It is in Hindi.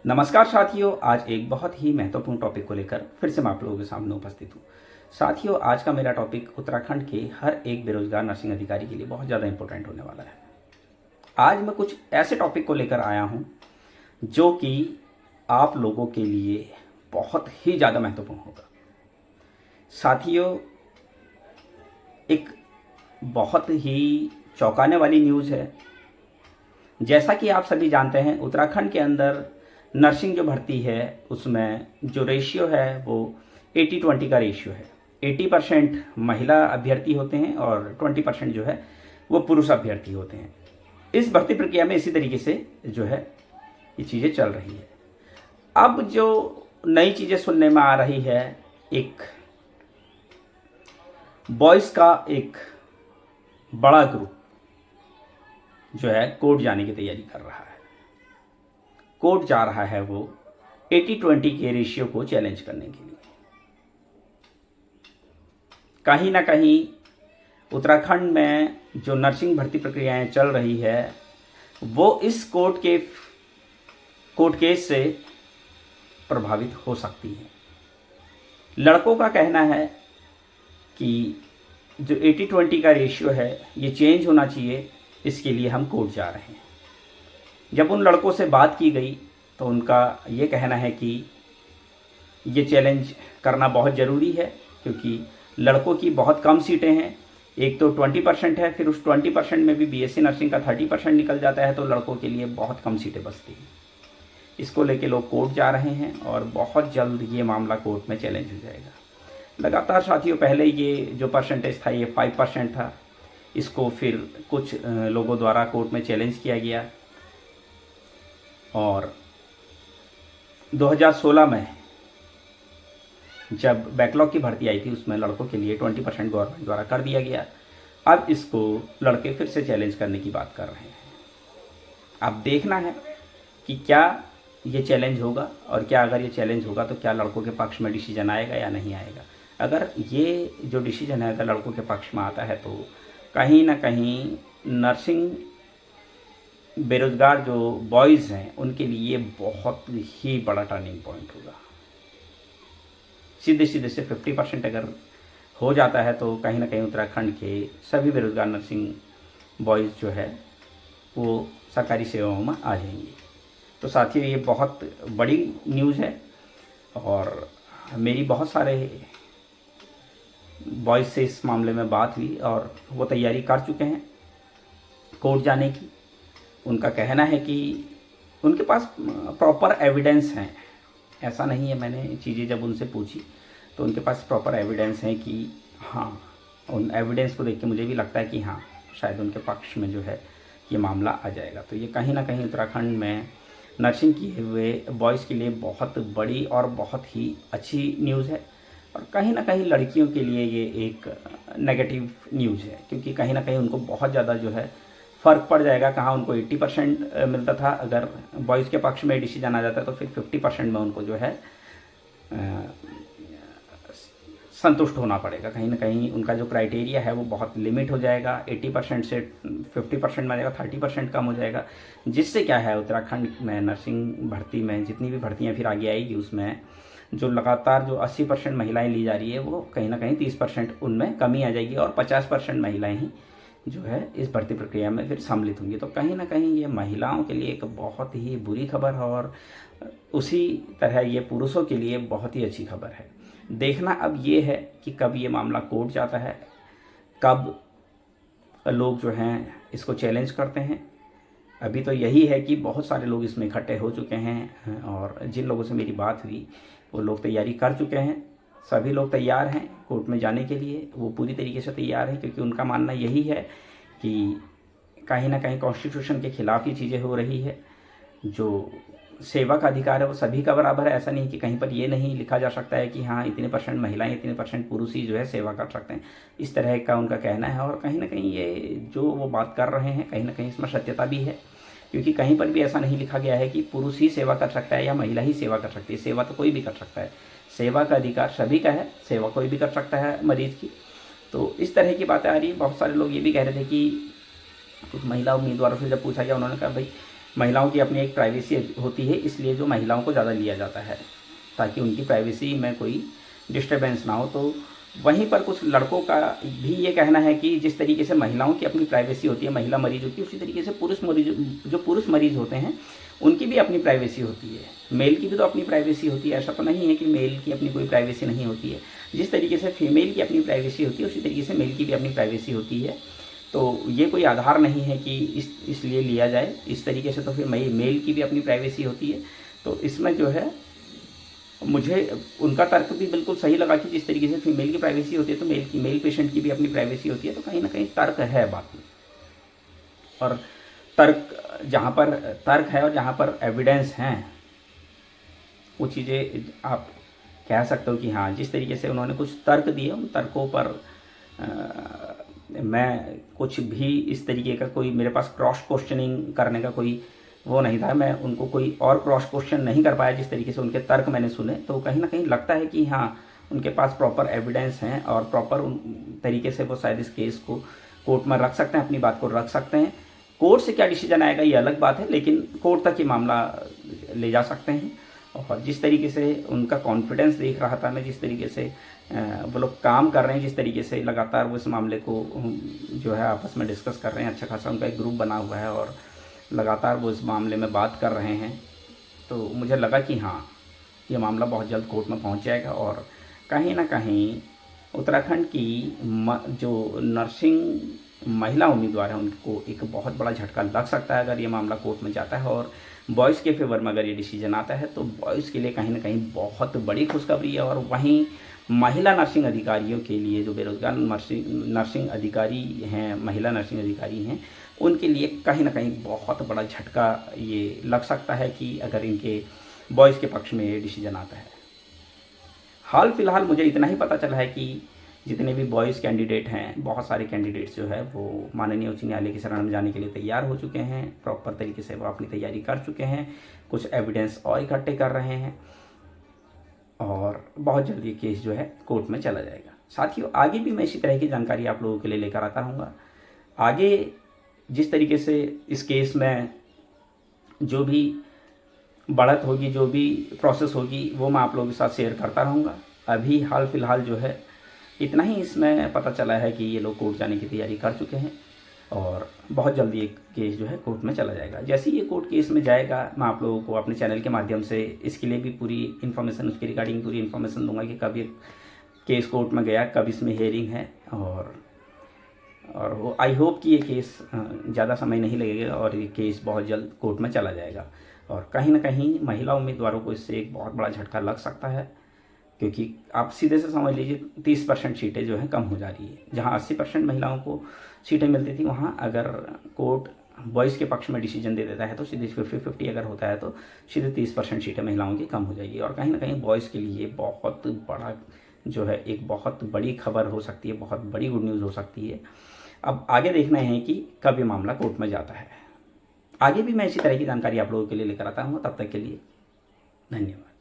नमस्कार साथियों, आज एक बहुत ही महत्वपूर्ण टॉपिक को लेकर फिर से मैं आप लोगों के सामने उपस्थित हूँ। साथियों, आज का मेरा टॉपिक उत्तराखंड के हर एक बेरोजगार नर्सिंग अधिकारी के लिए बहुत ज़्यादा इंपॉर्टेंट होने वाला है। आज मैं कुछ ऐसे टॉपिक को लेकर आया हूँ जो कि आप लोगों के लिए बहुत ही ज़्यादा महत्वपूर्ण होगा। साथियों, एक बहुत ही चौंकाने वाली न्यूज़ है। जैसा कि आप सभी जानते हैं, उत्तराखंड के अंदर नर्सिंग जो भर्ती है उसमें जो रेशियो है वो 80-20 का रेशियो है। 80% महिला अभ्यर्थी होते हैं और 20% जो है वो पुरुष अभ्यर्थी होते हैं। इस भर्ती प्रक्रिया में इसी तरीके से जो है ये चीज़ें चल रही है। अब जो नई चीज़ें सुनने में आ रही है, एक बॉयज़ का एक बड़ा ग्रुप जो है कोर्ट जाने की तैयारी कर रहा है। कोर्ट जा रहा है वो 80-20 के रेशियो को चैलेंज करने के लिए। कहीं ना कहीं उत्तराखंड में जो नर्सिंग भर्ती प्रक्रियाएं चल रही है वो इस कोर्ट केस से प्रभावित हो सकती है। लड़कों का कहना है कि जो 80-20 का रेशियो है ये चेंज होना चाहिए, इसके लिए हम कोर्ट जा रहे हैं। जब उन लड़कों से बात की गई तो उनका ये कहना है कि ये चैलेंज करना बहुत ज़रूरी है, क्योंकि लड़कों की बहुत कम सीटें हैं। एक तो 20% है, फिर उस 20% में भी बीएससी नर्सिंग का 30% निकल जाता है, तो लड़कों के लिए बहुत कम सीटें बचती हैं। इसको लेके लोग कोर्ट जा रहे हैं और बहुत जल्द ये मामला कोर्ट में चैलेंज हो जाएगा। लगातार साथियों, पहले ये जो परसेंटेज था ये 5% था, इसको फिर कुछ लोगों द्वारा कोर्ट में चैलेंज किया गया और 2016 में जब बैकलॉग की भर्ती आई थी उसमें लड़कों के लिए 20% गवर्नमेंट द्वारा कर दिया गया। अब इसको लड़के फिर से चैलेंज करने की बात कर रहे हैं। अब देखना है कि क्या ये चैलेंज होगा, और क्या अगर ये चैलेंज होगा तो क्या लड़कों के पक्ष में डिसीजन आएगा या नहीं आएगा। अगर ये जो डिसीजन है अगर लड़कों के पक्ष में आता है तो कहीं ना कहीं नर्सिंग बेरोजगार जो बॉयज़ हैं उनके लिए बहुत ही बड़ा टर्निंग पॉइंट होगा। सीधे सीधे से 50% अगर हो जाता है तो कहीं ना कहीं उत्तराखंड के सभी बेरोजगार नर्सिंग बॉयज़ जो है वो सरकारी सेवाओं में आ जाएंगे। तो साथियों, ये बहुत बड़ी न्यूज़ है और मेरी बहुत सारे बॉयज़ से इस मामले में बात हुई और वो तैयारी कर चुके हैं कोर्ट जाने की। उनका कहना है कि उनके पास प्रॉपर एविडेंस हैं। ऐसा नहीं है, मैंने चीज़ें जब उनसे पूछी तो उनके पास प्रॉपर एविडेंस है कि हाँ, उन एविडेंस को देख के मुझे भी लगता है कि हाँ, शायद उनके पक्ष में जो है ये मामला आ जाएगा। तो ये कहीं ना कहीं उत्तराखंड में नर्सिंग किए हुए बॉयज़ के लिए बहुत बड़ी और बहुत ही अच्छी न्यूज़ है, और कहीं ना कहीं लड़कियों के लिए ये एक नेगेटिव न्यूज़ है, क्योंकि कहीं ना कहीं उनको बहुत ज़्यादा जो है फ़र्क पड़ जाएगा। कहाँ उनको 80% मिलता था, अगर बॉयज़ के पक्ष में डिसीजन आ जाता है तो फिर 50% में उनको जो है संतुष्ट होना पड़ेगा। कहीं ना कहीं उनका जो क्राइटेरिया है वो बहुत लिमिट हो जाएगा। 80% से 50% में आ जाएगा, 30% कम हो जाएगा, जिससे क्या है उत्तराखंड में नर्सिंग भर्ती में जितनी भी भर्तियाँ फिर आगे आएगी उसमें जो लगातार जो 80% महिलाएं ली जा रही है वो कहीं ना कहीं 30% उनमें कमी आ जाएगी और 50% महिलाएं ही जो है इस भर्ती प्रक्रिया में फिर सम्मिलित होंगी। तो कहीं ना कहीं ये महिलाओं के लिए एक बहुत ही बुरी खबर है और उसी तरह ये पुरुषों के लिए बहुत ही अच्छी खबर है। देखना अब ये है कि कब ये मामला कोर्ट जाता है, कब लोग जो हैं इसको चैलेंज करते हैं। अभी तो यही है कि बहुत सारे लोग इसमें इकट्ठे हो चुके हैं और जिन लोगों से मेरी बात हुई वो लोग तैयारी कर चुके हैं। सभी लोग तैयार हैं कोर्ट में जाने के लिए, वो पूरी तरीके से तैयार हैं, क्योंकि उनका मानना यही है कि कहीं ना कहीं कॉन्स्टिट्यूशन के खिलाफ ये चीज़ें हो रही है। जो सेवा का अधिकार है वो सभी का बराबर है। ऐसा नहीं कि कहीं पर ये नहीं लिखा जा सकता है कि हाँ इतने % महिलाएं, इतने % पुरुष ही जो है सेवा कर सकते हैं। इस तरह का उनका कहना है और कहीं ना कहीं ये जो वो बात कर रहे हैं कहीं ना कहीं इसमें सत्यता भी है, क्योंकि कहीं पर भी ऐसा नहीं लिखा गया है कि पुरुष ही सेवा कर सकता है या महिला ही सेवा कर सकती है। सेवा तो कोई भी कर सकता है, सेवा का अधिकार सभी का है, सेवा कोई भी कर सकता है मरीज की। तो इस तरह की बातें आ रही है। बहुत सारे लोग ये भी कह रहे थे कि कुछ महिला उम्मीदवारों से जब पूछा गया, उन्होंने कहा भाई महिलाओं की अपनी एक प्राइवेसी होती है, इसलिए जो महिलाओं को ज़्यादा लिया जाता है ताकि उनकी प्राइवेसी में कोई डिस्टर्बेंस ना हो। तो वहीं पर कुछ लड़कों का भी ये कहना है कि जिस तरीके से महिलाओं की अपनी प्राइवेसी होती है, महिला मरीज होती है, उसी तरीके से पुरुष मरीज होते हैं उनकी भी अपनी प्राइवेसी होती है। मेल की भी तो अपनी प्राइवेसी होती है, ऐसा तो नहीं है कि मेल की अपनी कोई प्राइवेसी नहीं होती है। जिस तरीके से फीमेल की अपनी प्राइवेसी होती है उसी तरीके से मेल की भी अपनी प्राइवेसी होती है। तो ये कोई आधार नहीं है कि इसलिए लिया जाए इस तरीके से। तो फिर मेल की भी अपनी प्राइवेसी होती है। तो इसमें जो है मुझे उनका तर्क भी बिल्कुल सही लगा कि जिस तरीके से फीमेल की प्राइवेसी होती है तो मेल पेशेंट की भी अपनी प्राइवेसी होती है। तो कहीं ना कहीं तर्क है बात में, और तर्क जहाँ पर तर्क है और जहाँ पर एविडेंस हैं वो चीज़ें आप कह सकते हो कि हाँ, जिस तरीके से उन्होंने कुछ तर्क दिए उन तर्कों पर मैं कुछ भी इस तरीके का कोई मेरे पास क्रॉस क्वेश्चनिंग करने का कोई वो नहीं था। मैं उनको कोई और क्रॉस क्वेश्चन नहीं कर पाया। जिस तरीके से उनके तर्क मैंने सुने तो कहीं ना कहीं लगता है कि हाँ, उनके पास प्रॉपर एविडेंस हैं और प्रॉपर उन तरीके से वो शायद इस केस को कोर्ट में रख सकते हैं, अपनी बात को रख सकते हैं। कोर्ट से क्या डिसीजन आएगा ये अलग बात है, लेकिन कोर्ट तक ये मामला ले जा सकते हैं। और जिस तरीके से उनका कॉन्फिडेंस देख रहा था मैं, जिस तरीके से वो लोग काम कर रहे हैं, जिस तरीके से लगातार वो इस मामले को जो है आपस में डिस्कस कर रहे हैं, अच्छा खासा उनका एक ग्रुप बना हुआ है और लगातार वो इस मामले में बात कर रहे हैं, तो मुझे लगा कि हाँ, ये मामला बहुत जल्द कोर्ट में पहुंच जाएगा। और कहीं ना कहीं उत्तराखंड की जो नर्सिंग महिला उम्मीदवार हैं उनको एक बहुत बड़ा झटका लग सकता है अगर ये मामला कोर्ट में जाता है। और बॉयज़ के फेवर में अगर ये डिसीजन आता है तो बॉयज़ के लिए कहीं ना कहीं बहुत बड़ी खुशखबरी है। और वहीं महिला नर्सिंग अधिकारियों के लिए, जो बेरोजगार नर्सिंग अधिकारी हैं, महिला नर्सिंग अधिकारी हैं, उनके लिए कहीं ना कहीं बहुत बड़ा झटका ये लग सकता है कि अगर इनके बॉयज़ के पक्ष में ये डिसीजन आता है। हाल फिलहाल मुझे इतना ही पता चला है कि जितने भी बॉयज़ कैंडिडेट हैं, बहुत सारे कैंडिडेट्स जो है वो माननीय उच्च न्यायालय की शरण में जाने के लिए तैयार हो चुके हैं। प्रॉपर तरीके से वो अपनी तैयारी कर चुके हैं, कुछ एविडेंस और इकट्ठे कर रहे हैं और बहुत जल्दी ये केस जो है कोर्ट में चला जाएगा। साथियों, आगे भी मैं इसी तरह की जानकारी आप लोगों के लिए लेकर आता रहूँगा। आगे जिस तरीके से इस केस में जो भी बढ़त होगी, जो भी प्रोसेस होगी, वो मैं आप लोगों के साथ शेयर करता रहूँगा। अभी हाल फिलहाल जो है इतना ही इसमें पता चला है कि ये लोग कोर्ट जाने की तैयारी कर चुके हैं और बहुत जल्दी एक केस जो है कोर्ट में चला जाएगा। जैसे ही ये कोर्ट केस में जाएगा मैं आप लोगों को अपने चैनल के माध्यम से इसके लिए भी पूरी इन्फॉर्मेशन, उसके रिगार्डिंग पूरी इन्फॉर्मेशन दूंगा कि कब ये केस कोर्ट में गया, कब इसमें हियरिंग है। और वो आई होप कि ये केस ज़्यादा समय नहीं लगेगा और ये केस बहुत जल्द कोर्ट में चला जाएगा। और कहीं ना कहीं महिला उम्मीदवारों को इससे एक बहुत बड़ा झटका लग सकता है, क्योंकि आप सीधे से समझ लीजिए 30% सीटें जो हैं कम हो जा रही है। जहां 80% महिलाओं को सीटें मिलती थी, वहां अगर कोर्ट बॉयज़ के पक्ष में डिसीजन दे देता है तो सीधे 50-50 अगर होता है तो सीधे 30% सीटें महिलाओं की कम हो जाएगी। और कहीं ना कहीं बॉयज़ के लिए बहुत बड़ा जो है एक बहुत बड़ी खबर हो सकती है, बहुत बड़ी गुड न्यूज़ हो सकती है। अब आगे देखना है कि कब ये मामला कोर्ट में जाता है। आगे भी मैं इसी तरह की जानकारी आप लोगों के लिए लेकर आता हूँ। तब तक के लिए धन्यवाद।